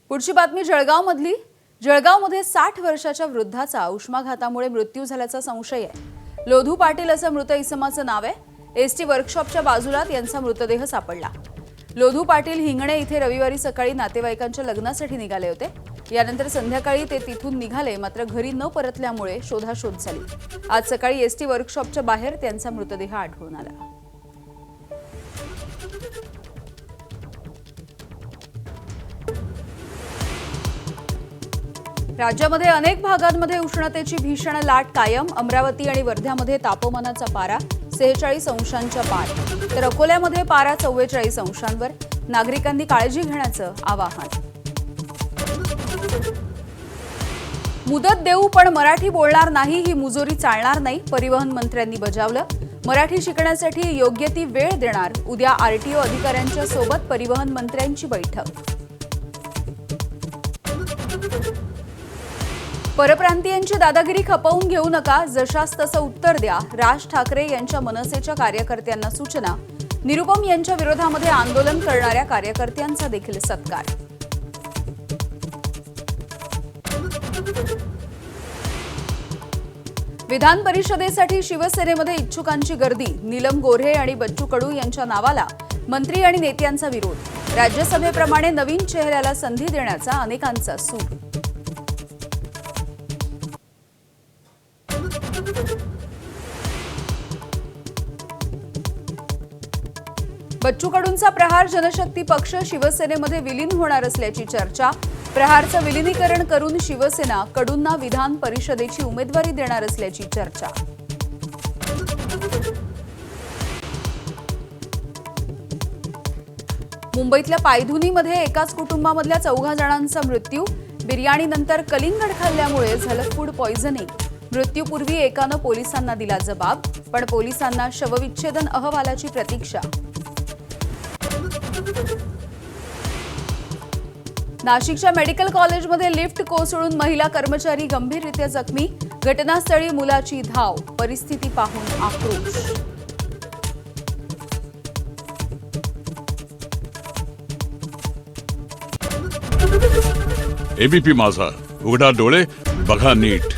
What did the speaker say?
पुढची बातमी जळगावमधली। जळगावमध्ये 60 वर्षाच्या वृद्धाचा उष्माघातामुळे मृत्यू झाल्याचा संशय आहे। लोधू पाटील असं मृत इसमाचं नाव आहे। एसटी वर्कशॉपच्या बाजूला यांचा मृतदेह सापडला। लोधू पाटील हिंगणे इथे रविवारी सकाळी नातेवाईकांच्या लग्नासाठी निघाले होते। यानंतर संध्याकाळी ते तिथून निघाले, मात्र घरी न परतल्यामुळे शोधाशोध झाली। आज सकाळी एसटी वर्कशॉपच्या बाहेर त्यांचा मृतदेह आढळून आला। राज्यामध्ये अनेक भागांमध्ये उष्णतेची भीषण लाट कायम। अमरावती आणि वर्ध्यामध्ये तापमानाचा पारा 46 अंशांच्या पार, तर अकोल्यामध्ये पारा 44 अंशांवर। नागरिकांनी काळजी घेण्याचं आवाहन। मुदत देऊ पण मराठी बोलणार नाही ही मुजोरी चालणार नाही, परिवहन मंत्र्यांनी बजावलं। मराठी शिकण्यासाठी योग्य ती वेळ देणार। उद्या आरटीओ अधिकाऱ्यांच्या सोबत परिवहन मंत्र्यांची बैठक। परप्रांतीयांची दादागिरी खपवून घेऊ नका, जशास तसं उत्तर द्या। राज ठाकरे यांच्या मनसेच्या कार्यकर्त्यांना सूचना। निरुपम यांच्या विरोधामध्ये आंदोलन करणाऱ्या कार्यकर्त्यांचा देखील सत्कार। विधान परिषदेसाठी शिवसेनेमध्ये इच्छुकांची गर्दी। नीलम गोऱ्हे आणि बच्चू कडू यांच्या नावाला मंत्री आणि नेत्यांचा विरोध। राज्यसभेप्रमाणे नवीन चेहऱ्याला संधी देण्याचा अनेकांचा सूर। बच्चू कडूंचा प्रहार जनशक्ती पक्ष शिवसेनेमध्ये विलीन होणार असल्याची चर्चा। प्रहारचं विलीनीकरण करून शिवसेना कडूंना विधान परिषदेची उमेदवारी देणार असल्याची चर्चा। मुंबईतल्या पायधुनीमध्ये एकाच कुटुंबामधल्या 4 जणांचा मृत्यू। बिर्याणीनंतर कलिंगड खाल्ल्यामुळे झालं फूड पॉयझनिंग। मृत्यूपूर्वी एकानं पोलिसांना दिला जबाब, पण पोलिसांना शवविच्छेदन अहवालाची प्रतीक्षा। नाशिकच्या मेडिकल कॉलेजमध्ये लिफ्ट कोसळून महिला कर्मचारी गंभीररीत्या जखमी। घटनास्थळी मुलाची धाव, परिस्थिती पाहून आक्रोश। एबीपी माझा, उघडा डोळे बघा नीट।